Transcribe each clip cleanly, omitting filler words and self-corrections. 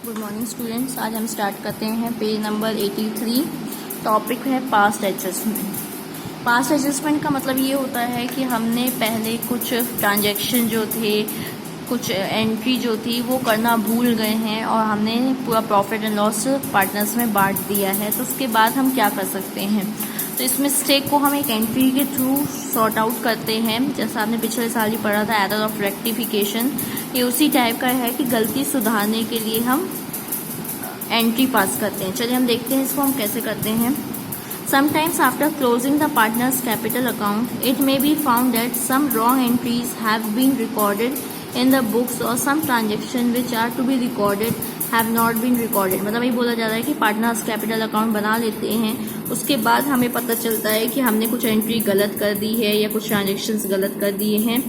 Good morning students. आज हम start करते हैं पेज नंबर 83। टॉपिक है पास्ट एडजस्टमेंट। पास्ट एडजस्टमेंट का मतलब ये होता है कि हमने पहले कुछ ट्रांजैक्शन जो थे, कुछ एंट्री जो थी वो करना भूल गए हैं और हमने पूरा प्रॉफिट एंड लॉस पार्टनर्स में बांट दिया है। तो उसके बाद हम क्या कर सकते हैं, तो इस मिस्टेक को हम एक एंट्री के थ्रू सॉर्ट आउट करते हैं। जैसा आपने पिछले साल ही पढ़ा था, एरर ऑफ रेक्टिफिकेशन, ये उसी टाइप का है कि गलती सुधारने के लिए हम एंट्री पास करते हैं। चलिए हम देखते हैं इसको हम कैसे करते हैं। Sometimes after closing the partner's capital account, it may be found that some wrong entries have been recorded in the books or some transactions which are to be recorded have not been recorded। मतलब ये बोला जा रहा है कि partners capital account बना लेते हैं, उसके बाद हमें पता चलता है कि हमने कुछ एंट्री गलत कर दी है या कुछ ट्रांजेक्शन्स गलत कर दिए हैं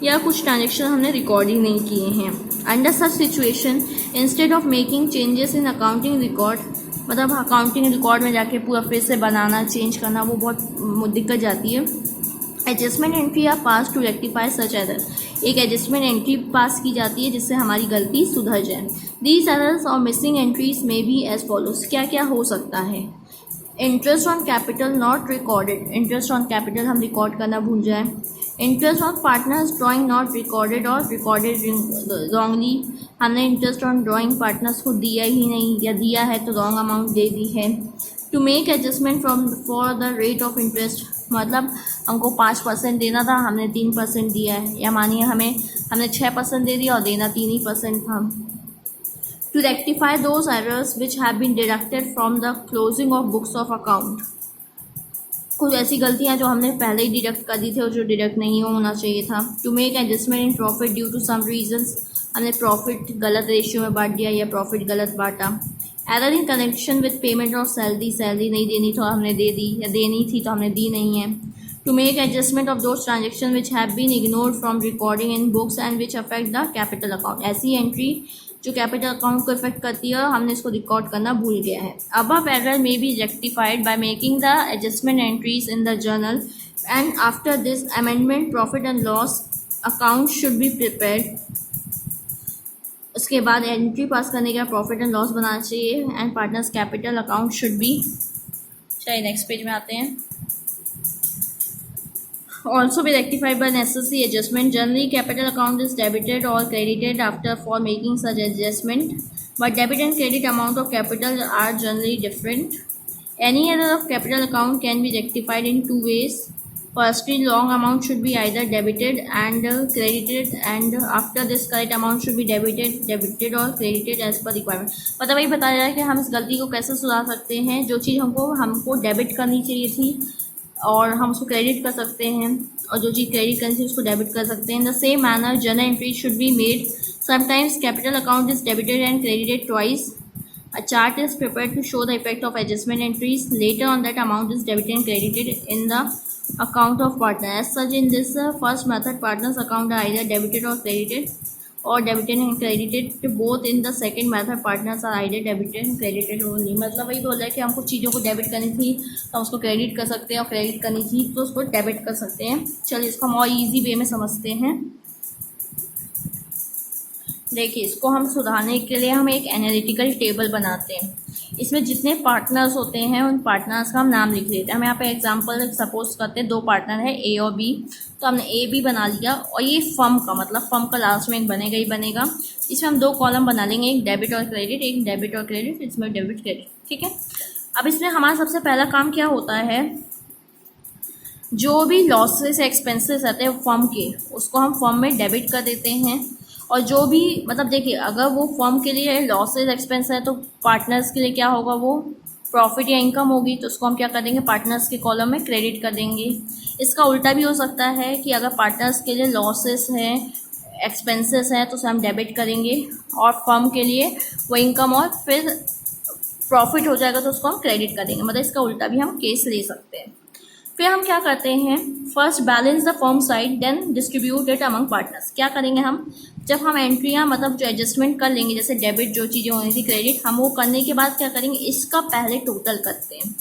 या कुछ ट्रांजेक्शन हमने रिकॉर्ड ही नहीं किए हैं। Under such situation, instead of making changes in accounting record, मतलब अकाउंटिंग रिकॉर्ड में जाके पूरा फिर से बनाना, चेंज करना, वो बहुत दिक्कत जाती है। Adjustment entry are pass to rectify such error. एक एडजस्टमेंट एंट्री पास की जाती है जिससे हमारी गलती सुधर जाए। दीज एरर्स और मिसिंग एंट्रीज में भी एज फॉलोज। क्या क्या हो सकता है? Interest on capital not recorded, interest on capital हम रिकॉर्ड करना भूल जाए। Interest on partners drawing not recorded और रिकॉर्डेड रॉन्गली, हमने इंटरेस्ट ऑन ड्राइंग पार्टनर्स को दिया ही नहीं या दिया है तो रॉन्ग अमाउंट दे दी है। To make adjustment from for the rate of interest, मतलब हमको 5% देना था, हमने 3% दिया है, या मानिए हमने 6% दे दिया और देना 3% था। To rectify those errors which have been deducted from the closing of books of account, कुछ ऐसी गलतियां जो हमने पहले ही डिडक्ट कर दी थी और जो डिडक्ट नहीं होना चाहिए था। To make adjustment in profit due to some reasons, हमने प्रॉफिट गलत रेशियो में बांट दिया या प्रॉफिट गलत बांटा। Error in connection with payment of salary, salary नहीं देनी तो हमने दे दी, या देनी थी तो हमने दी नहीं है। To make adjustment of those transaction which have been ignored from recording in books and which affect the capital account, ऐसी एंट्री जो कैपिटल अकाउंट को इफेक्ट करती है और हमने इसको रिकॉर्ड करना भूल गया है। Above error may be rectified by making the adjustment entries in the journal and after this amendment profit and loss account should be prepared. उसके बाद एंट्री पास करने का प्रॉफिट एंड लॉस बनाना चाहिए and partners capital account should be. चलिए next page में आते हैं। Also be rectified by necessary adjustment. Generally, capital account is debited or credited after for making such adjustment, but debit and credit amount of capital are generally different. Any error of capital account can be rectified in two ways. Firstly, long amount should be either debited and credited, and after this correct amount should be debited or credited as per requirement. मतलब वही बताया जाए कि हम इस गलती को कैसे सुधार सकते हैं। जो चीज़ हमको डेबिट करनी चाहिए थी और हम उसको क्रेडिट कर सकते हैं, और जो चीज़ क्रेडिट करनी थी उसको डेबिट कर सकते हैं। In the same manner journal entry should be made. Sometimes capital account is debited and credited twice. A chart is prepared to show the effect of adjustment entries. Later on, that amount is debited and credited in the account of partner. As such, in this first method, partners' account are either debited or credited, or debited and credited. Both in the second method, partners are either debited and credited only. मतलब वही बोल रहा है कि हमको चीज़ों को debit करनी थी तो हम उसको क्रेडिट कर सकते हैं, और क्रेडिट करनी थी तो उसको डेबिट कर सकते हैं। चलिए इसको हम और ईजी वे में समझते हैं। देखिए, इसको हम सुधारने के लिए हम एक एनालिटिकल टेबल बनाते हैं। इसमें जितने पार्टनर्स होते हैं उन पार्टनर्स का हम नाम लिख लेते हैं। हम यहाँ पे एग्जांपल सपोज करते हैं, दो पार्टनर है ए और बी, तो हमने ए बी बना लिया, और ये फर्म का मतलब फर्म का लास्ट में एक बनेगा ही बनेगा। इसमें हम दो कॉलम बना लेंगे, एक डेबिट और क्रेडिट, एक डेबिट और क्रेडिट, इसमें डेबिट क्रेडिट, ठीक है। अब इसमें हमारा सबसे पहला काम क्या होता है, जो भी लॉसेस एक्सपेंसेस रहते हैं फर्म के, उसको हम फर्म में डेबिट कर देते हैं। और जो भी मतलब देखिए, अगर वो फर्म के लिए लॉसेस एक्सपेंस है तो पार्टनर्स के लिए क्या होगा, वो प्रॉफिट या इनकम होगी, तो उसको हम क्या कर देंगे, पार्टनर्स के कॉलम में क्रेडिट कर देंगे। इसका उल्टा भी हो सकता है कि अगर पार्टनर्स के लिए लॉसेस हैं, एक्सपेंसेस हैं, तो उसे हम डेबिट करेंगे, और फर्म के लिए वो इनकम और फिर प्रॉफिट हो जाएगा तो उसको हम क्रेडिट कर देंगे। मतलब इसका उल्टा भी हम केस ले सकते हैं। फिर हम क्या करते हैं, first balance the firm side then distribute it among partners. क्या करेंगे हम, जब हम एंट्रियां मतलब जो एडजस्टमेंट कर लेंगे, जैसे डेबिट जो चीज़ें होनी थी, क्रेडिट, हम वो करने के बाद क्या करेंगे, इसका पहले टोटल करते हैं।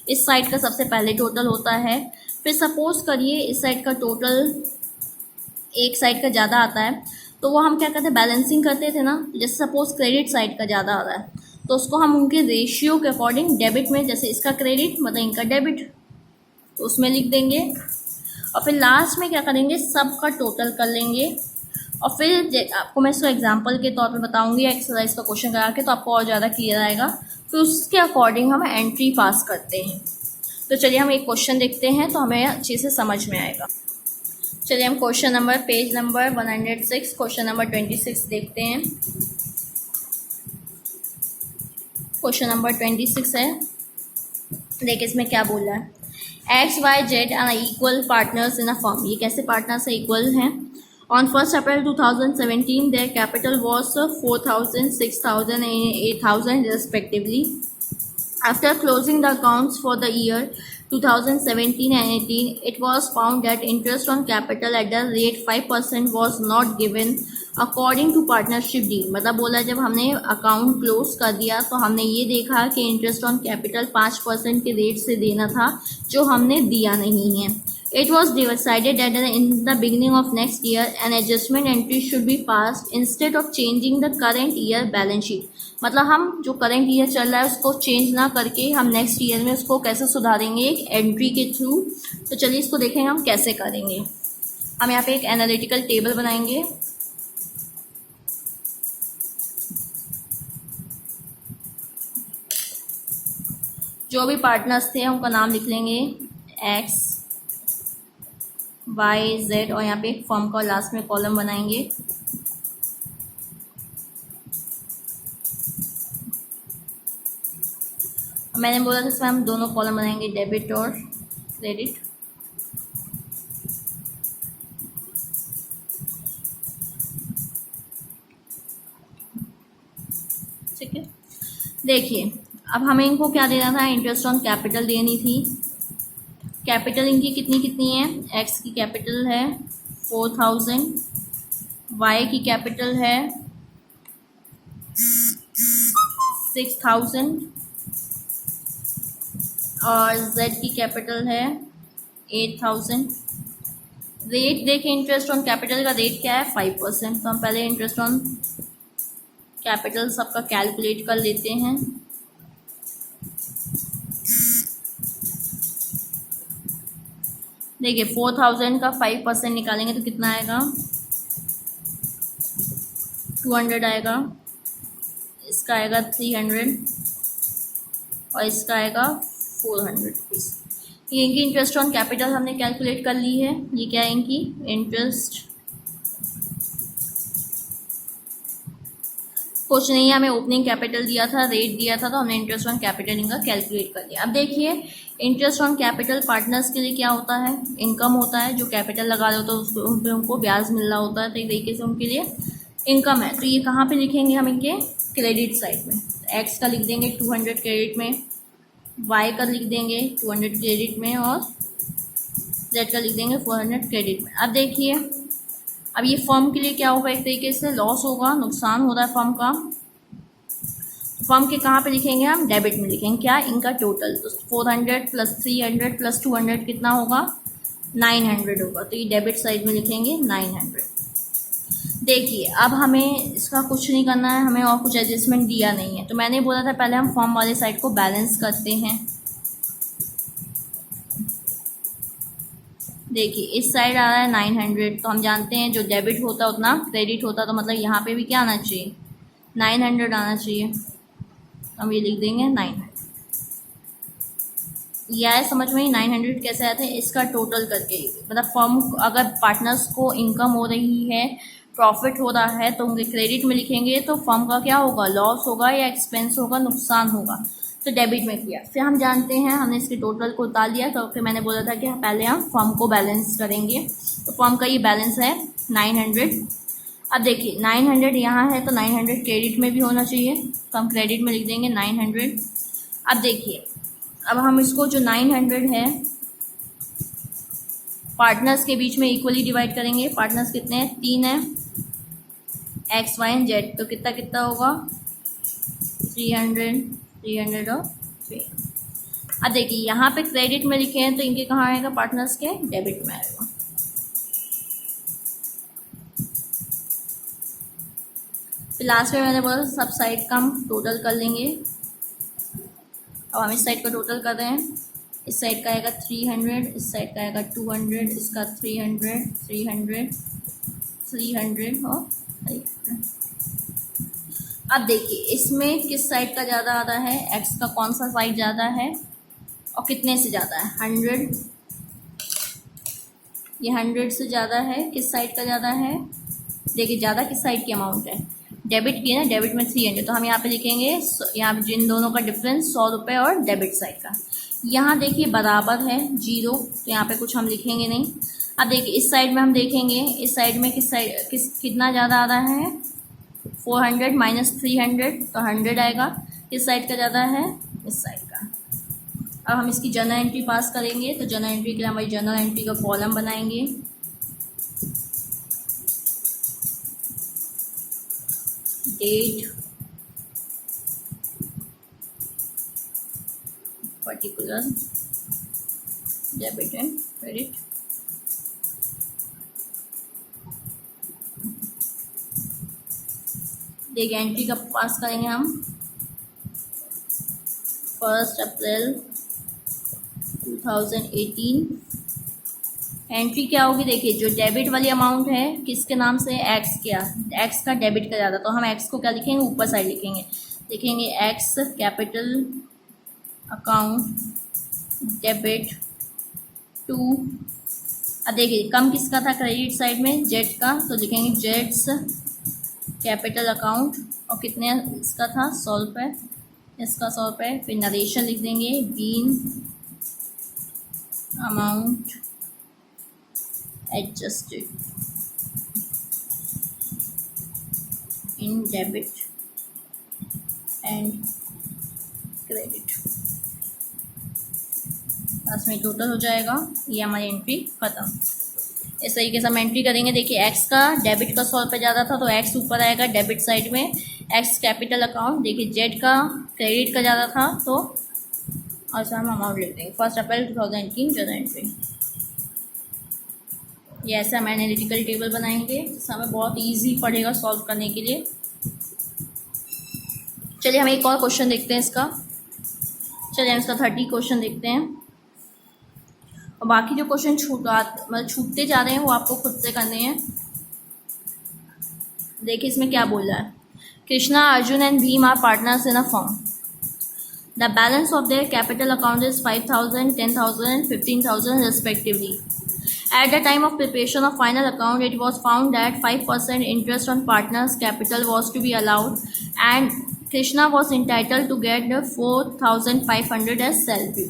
इस साइड का सबसे पहले टोटल होता है। फिर सपोज करिए इस साइड का टोटल एक साइड का ज़्यादा आता है, तो वो हम क्या करते हैं, बैलेंसिंग करते थे ना। जैसे सपोज क्रेडिट साइड का ज़्यादा आ रहा है तो उसको हम उनके रेशियो के अकॉर्डिंग डेबिट में, जैसे इसका क्रेडिट मतलब इनका डेबिट, तो उसमें लिख देंगे। और फिर लास्ट में क्या करेंगे, सबका टोटल कर लेंगे। और फिर आपको मैं इसको एग्जांपल के तौर पे बताऊंगी, एक्सरसाइज का क्वेश्चन करा के, तो आपको और ज़्यादा क्लियर आएगा। फिर उसके अकॉर्डिंग हम एंट्री पास करते हैं। तो चलिए हम एक क्वेश्चन देखते हैं तो हमें अच्छे से समझ में आएगा। चलिए हम question number, page number 106, question number 26 देखते हैं। क्वेश्चन नंबर 26 है, देखिए इसमें क्या बोल रहा है। X Y Z are equal partners in a firm. ये कैसे पार्टनर्स है, इक्वल हैं। On 1 April 2017 their capital was 4,000, 6,000 and 8,000 respectively. After closing the accounts for the year 2017 and 18, it was found that interest on capital at the rate 5% was not given according to partnership deal। मतलब बोला जब हमने account close कर दिया तो हमने ये देखा कि इंटरेस्ट ऑन कैपिटल 5% के रेट से देना था, जो हमने दिया नहीं है। It was decided that in the beginning of next year an adjustment entry should be passed instead of changing the current year balance sheet। मतलब हम जो करंट ईयर चल रहा है उसको चेंज ना करके हम नेक्स्ट ईयर में उसको कैसे सुधारेंगे, एक एंट्री के थ्रू। तो चलिए इसको देखेंगे हम कैसे करेंगे। हम यहाँ पे एक एनालिटिकल टेबल बनाएंगे। जो भी पार्टनर्स थे उनका नाम लिख लेंगे, एक्स वाई जेड, और यहाँ पे एक फर्म का लास्ट में कॉलम बनाएंगे। मैंने बोला था इसमें हम दोनों कॉलम बनाएंगे, डेबिट और क्रेडिट। ठीक है, देखिए अब हमें इनको क्या देना था, इंटरेस्ट ऑन कैपिटल देनी थी। कैपिटल इनकी कितनी कितनी है, एक्स की कैपिटल है 4,000, वाई की कैपिटल है 6,000 और जेड की कैपिटल है 8,000। रेट देखें, इंटरेस्ट ऑन कैपिटल का रेट क्या है 5%। तो हम पहले इंटरेस्ट ऑन कैपिटल सबका कैलकुलेट कर लेते हैं। देखिए 4,000 का 5% निकालेंगे तो कितना आएगा, 200 आएगा। इसका आएगा 300 और इसका आएगा 400 रुपीज़। ये इनकी इंटरेस्ट ऑन कैपिटल हमने कैलकुलेट कर ली है। ये क्या है, इनकी इंटरेस्ट, कुछ नहीं, हमें ओपनिंग कैपिटल दिया था, रेट दिया था, तो हमने इंटरेस्ट ऑन कैपिटल इनका कैलकुलेट कर लिया। अब देखिए इंटरेस्ट ऑन कैपिटल पार्टनर्स के लिए क्या होता है, इनकम होता है। जो कैपिटल लगा रहे होते हैं उसको, उन पर उनको ब्याज मिल रहा होता है, तो एक तरीके से उनके लिए इनकम है। तो ये कहाँ पे लिखेंगे हम, इनके क्रेडिट साइड में। एक्स का लिख देंगे 200 क्रेडिट में, वाई का लिख देंगे 200 क्रेडिट में, और जेड का लिख देंगे 400 क्रेडिट में। अब देखिए अब ये फर्म के लिए क्या होगा, एक तरीके से लॉस होगा, नुकसान हो रहा है फर्म का। फर्म के कहाँ पे लिखेंगे हम, डेबिट में लिखेंगे। क्या, इनका टोटल, तो 400 प्लस 300 प्लस 200 कितना होगा, 900 होगा। तो ये डेबिट साइड में लिखेंगे 900। देखिए अब हमें इसका कुछ नहीं करना है, हमें और कुछ एडजस्टमेंट दिया नहीं है। तो मैंने बोला था पहले हम फर्म वाले साइड को बैलेंस करते हैं। देखिए इस साइड आ रहा है 900, तो हम जानते हैं जो डेबिट होता उतना क्रेडिट होता, तो मतलब यहाँ पे भी क्या आना चाहिए, 900 आना चाहिए। तो हम ये लिख देंगे 900। यह है समझ में, 900 कैसे आते हैं, इसका टोटल करके। मतलब फर्म अगर पार्टनर्स को इनकम हो रही है, प्रॉफिट हो रहा है, तो उनके क्रेडिट में लिखेंगे, तो फर्म का क्या होगा, लॉस होगा या एक्सपेंस होगा, नुकसान होगा। तो डेबिट में किया। फिर हम जानते हैं हमने इसके टोटल को उतार लिया, तो फिर मैंने बोला था कि पहले हम फर्म को बैलेंस करेंगे। तो फर्म का ये बैलेंस है 900। अब देखिए 900 यहाँ है, तो 900 क्रेडिट में भी होना चाहिए, तो हम क्रेडिट में लिख देंगे 900। अब देखिए अब हम इसको जो 900 है पार्टनर्स के बीच में इक्वली डिवाइड करेंगे। पार्टनर्स कितने हैं, 3 है, एक्स वाई एंड जेड। तो कितना कितना होगा, 300 300 और 300। अब देखिए यहाँ पे क्रेडिट में लिखे हैं, तो इनके कहाँ आएगा, पार्टनर्स के डेबिट में आएगा। फिर लास्ट में मैंने बोला सब साइड का हम टोटल कर लेंगे। अब हम इस साइड का टोटल कर रहे हैं। इस साइड का आएगा 300, इस साइड का आएगा 200, इसका 300, 300, 300 और 300। अब देखिए इसमें किस साइड का ज़्यादा आ रहा है, एक्स का कौन सा साइड ज़्यादा है और कितने से ज़्यादा है, 100। ये 100 से ज़्यादा है, किस साइड का ज़्यादा है, देखिए ज़्यादा किस साइड की अमाउंट है, डेबिट की है ना, डेबिट में 300, तो हम यहाँ पे लिखेंगे यहाँ पे जिन दोनों का डिफरेंस 100 रुपये और डेबिट साइड का। यहाँ देखिए बराबर है 0, तो यहाँ पे कुछ हम लिखेंगे नहीं। अब देखिए इस साइड में हम देखेंगे, इस साइड में कितना ज़्यादा आ रहा है, 400 माइनस 300, तो 100 आएगा। किस साइड का ज़्यादा है, इस साइड का। अब हम इसकी जर्नल एंट्री पास करेंगे, तो जर्नल एंट्री के लिए हमारी जर्नल एंट्री का कॉलम बनाएंगे। Date, particular, debit and credit. देखिए एंट्री कब पास करेंगे हम, 1 अप्रैल 2018। एंट्री क्या होगी, देखिए जो डेबिट वाली अमाउंट है किसके नाम से, एक्स का डेबिट का ज़्यादा, तो हम एक्स को क्या लिखेंगे, ऊपर साइड लिखेंगे X capital account debit to. अब देखिए कम किसका था क्रेडिट साइड में, जेड का, तो लिखेंगे जेड्स कैपिटल अकाउंट, और कितने इसका था, 100 रुपये, इसका 100 रुपये। फिर नरेशन लिख देंगे, being amount adjusted in debit and credit. Last में टोटल हो जाएगा। ये हमारी एंट्री खत्म। इस तरीके से हम एंट्री करेंगे। देखिए एक्स का डेबिट का 100 रुपये ज़्यादा था, तो एक्स ऊपर आएगा डेबिट साइड में, एक्स कैपिटल अकाउंट। देखिए जेड का क्रेडिट का ज़्यादा था, तो और सर हम अमाउंट लिख देंगे 1 अप्रैल 2018 जर्नल एंट्री। ये ऐसा हम एनालिटिकल टेबल बनाएंगे, जिससे हमें बहुत ईजी पड़ेगा सॉल्व करने के लिए। चलिए हम एक और क्वेश्चन देखते हैं इसका। चलिए हम इसका 30 क्वेश्चन देखते हैं, और बाकी जो क्वेश्चन छूटते जा रहे हैं वो आपको खुद से करने हैं। देखिए इसमें क्या बोल रहा है, Krishna, Arjun and Bheem are partners in a firm. The balance of their capital account is 5,000, 10,000 and 15,000 respectively. At the time of preparation of final account, it was found that 5% interest on partners' capital was to be allowed, and Krishna was entitled to get the 4,500 as salary.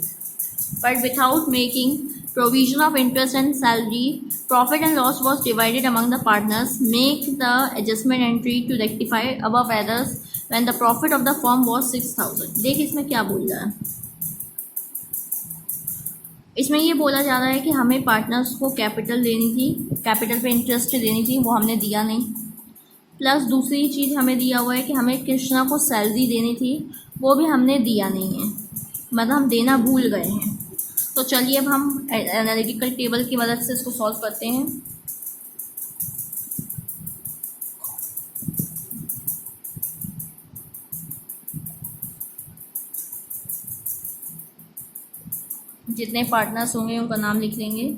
But without making provision of interest and salary, profit and loss was divided among the partners. Make the adjustment entry to rectify above errors when the profit of the firm was 6,000. देख इसमें क्या बोल रहा है, इसमें ये बोला जा रहा है कि हमें पार्टनर्स को कैपिटल देनी थी, कैपिटल पे इंटरेस्ट देनी थी, वो हमने दिया नहीं। प्लस दूसरी चीज़ हमें दिया हुआ है कि हमें कृष्णा को सैलरी देनी थी, वो भी हमने दिया नहीं है, मतलब हम देना भूल गए हैं। तो चलिए अब हम एनालिटिकल टेबल की मदद से इसको सॉल्व करते हैं। जितने पार्टनर्स होंगे उनका नाम लिख लेंगे।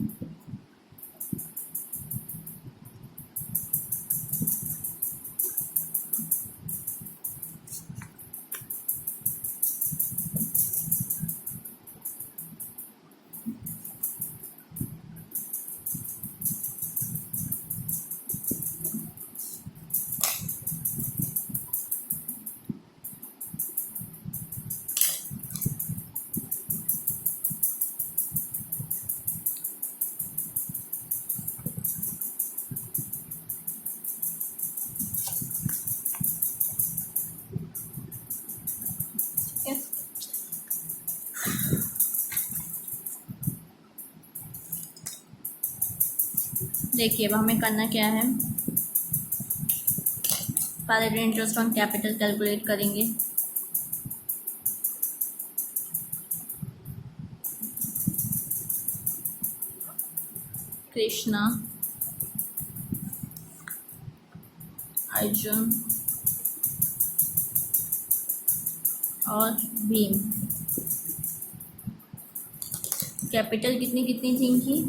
देखिए अब हमें करना क्या है, पहले इंटरेस्ट ऑन कैपिटल कैलकुलेट करेंगे। कृष्णा, अर्जुन और भीम। कैपिटल कितनी कितनी थी इनकी?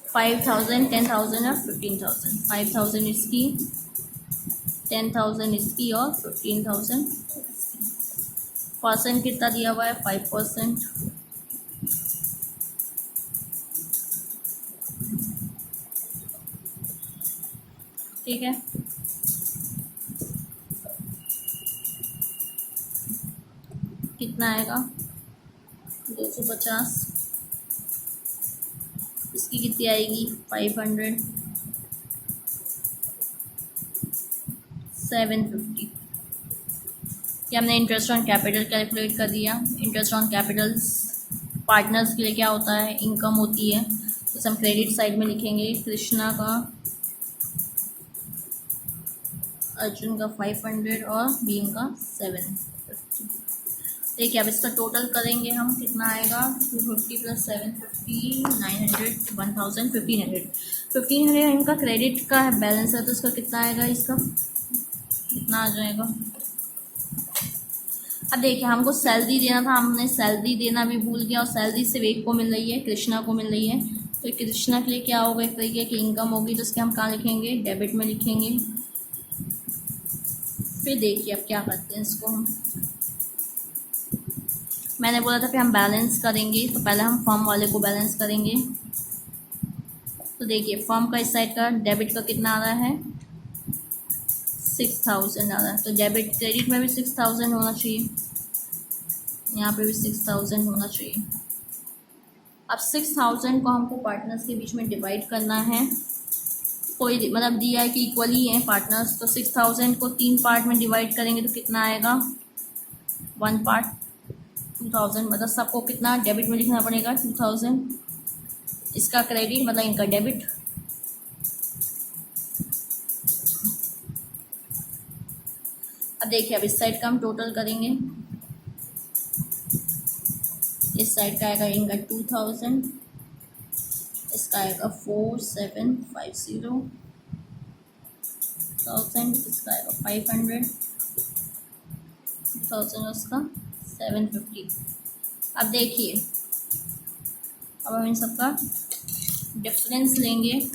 5,000, 10,000 और 15,000। 5,000 इसकी, 10,000 इसकी और 15,000। परसेंट कितना दिया हुआ है? 5%। ठीक है, कितना आएगा? 250। इसकी कितनी आएगी? 500। 750। ये हमने इंटरेस्ट ऑन कैपिटल कैलकुलेट कर दिया। इंटरेस्ट ऑन कैपिटल्स पार्टनर्स के लिए क्या होता है? इनकम होती है। तो हम क्रेडिट साइड में लिखेंगे कृष्णा का, अर्जुन का 500 और भीम का 750। देखिए अब इसका टोटल करेंगे हम, कितना आएगा? 250 + 750, 900, 1000, 1500। 1500 इनका क्रेडिट का है, बैलेंस है, तो इसका कितना आएगा? इसका कितना आ जाएगा? अब देखिए हमको सैलरी देना था, हमने सैलरी देना भी भूल गया, और सैलरी सिर्फ एक को मिल रही है, कृष्णा को मिल रही है। तो कृष्णा के लिए क्या होगा? एक तरीके की इनकम होगी, तो उसके हम कहाँ लिखेंगे? डेबिट में लिखेंगे। फिर देखिए अब क्या करते हैं इसको हम। मैंने बोला था कि हम बैलेंस करेंगे, तो पहले हम फर्म वाले को बैलेंस करेंगे। तो देखिए फर्म का इस साइड का डेबिट का कितना आ रहा है? 6,000 आ रहा है। तो डेबिट क्रेडिट में भी 6,000 होना चाहिए, यहाँ पे भी 6,000 होना चाहिए। अब 6,000 को हमको पार्टनर्स के बीच में डिवाइड करना है। कोई मतलब दिया है कि इक्वली हैं पार्टनर्स, तो 6,000 को 3 पार्ट में डिवाइड करेंगे तो कितना आएगा? 1 पार्ट 2,000। मतलब सबको कितना डेबिट में लिखना पड़ेगा? 2,000। इसका क्रेडिट मतलब इनका डेबिट। अब देखिए अब इस साइड का हम टोटल करेंगे। इस साइड का आएगा इनका 2,000, इसका आएगा 4,750,000, इसका आएगा 500, 2,000 उसका 750। अब देखिए अब हम इन सबका डिफरेंस लेंगे।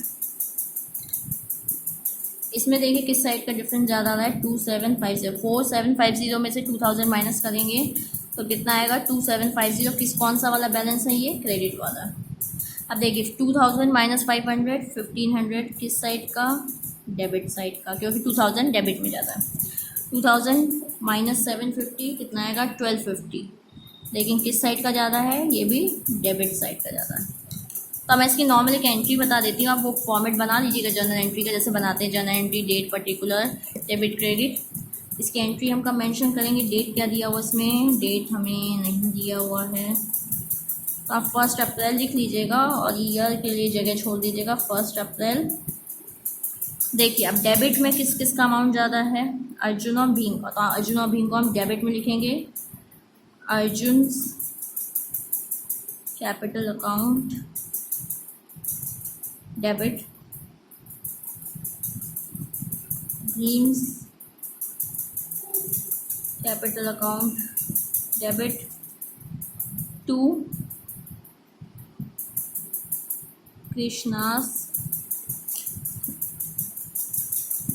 इसमें देखिए किस साइड का डिफरेंस ज़्यादा आ रहा है? 2,750। 4,750 में से 2,000 माइनस करेंगे तो कितना आएगा? 2,750। किस कौन सा वाला बैलेंस है? ये क्रेडिट वाला। अब देखिए 2,000 माइनस 500, 1,500 किस साइड का? डेबिट साइड का, क्योंकि 2,000 डेबिट में जाता है। 2,000 माइनस 750 कितना आएगा? 1,250। लेकिन किस साइड का ज़्यादा है? ये भी डेबिट साइड का ज़्यादा है। तो मैं इसकी नॉर्मल एक एंट्री बता देती हूँ, आप वो फॉर्मेट बना लीजिएगा जर्नल एंट्री का, जैसे बनाते हैं journal entry, date, particular, debit, credit. इसकी एंट्री हम कब मेंशन करेंगे? डेट क्या दिया हुआ इसमें? डेट हमें नहीं दिया हुआ है, तो आप 1 अप्रैल लिख लीजिएगा और ईयर के लिए जगह छोड़ दीजिएगा 1 अप्रैल। देखिए अब डेबिट में किस किस का अमाउंट ज़्यादा है? अर्जुन और भीम का। तो अर्जुन और भीम को हम डेबिट में लिखेंगे, Arjun capital account debit, Bheem's capital account debit to Krishna's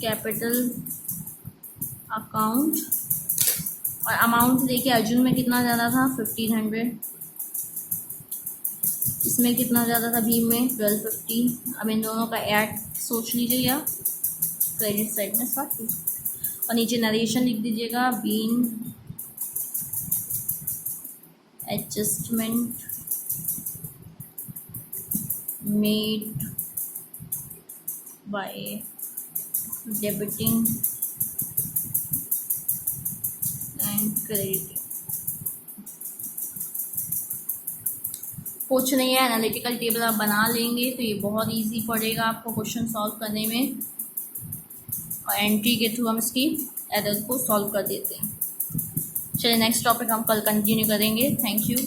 capital account. और अमाउंट देखिए अर्जुन में कितना ज़्यादा था? 1,500। इसमें कितना ज़्यादा था? भीम में 1,250। अब इन दोनों का ऐड सोच लीजिएगा क्रेडिट साइड में 40। और नीचे नरेशन लिख दीजिएगा, being adjustment made by debiting and crediting. कुछ नहीं है, एनालिटिकल टेबल आप बना लेंगे तो ये बहुत इजी पड़ेगा आपको क्वेश्चन सॉल्व करने में, और एंट्री के थ्रू हम इसकी एरर को सॉल्व कर देते हैं। चलिए नेक्स्ट टॉपिक हम कल कंटिन्यू करेंगे। Thank you.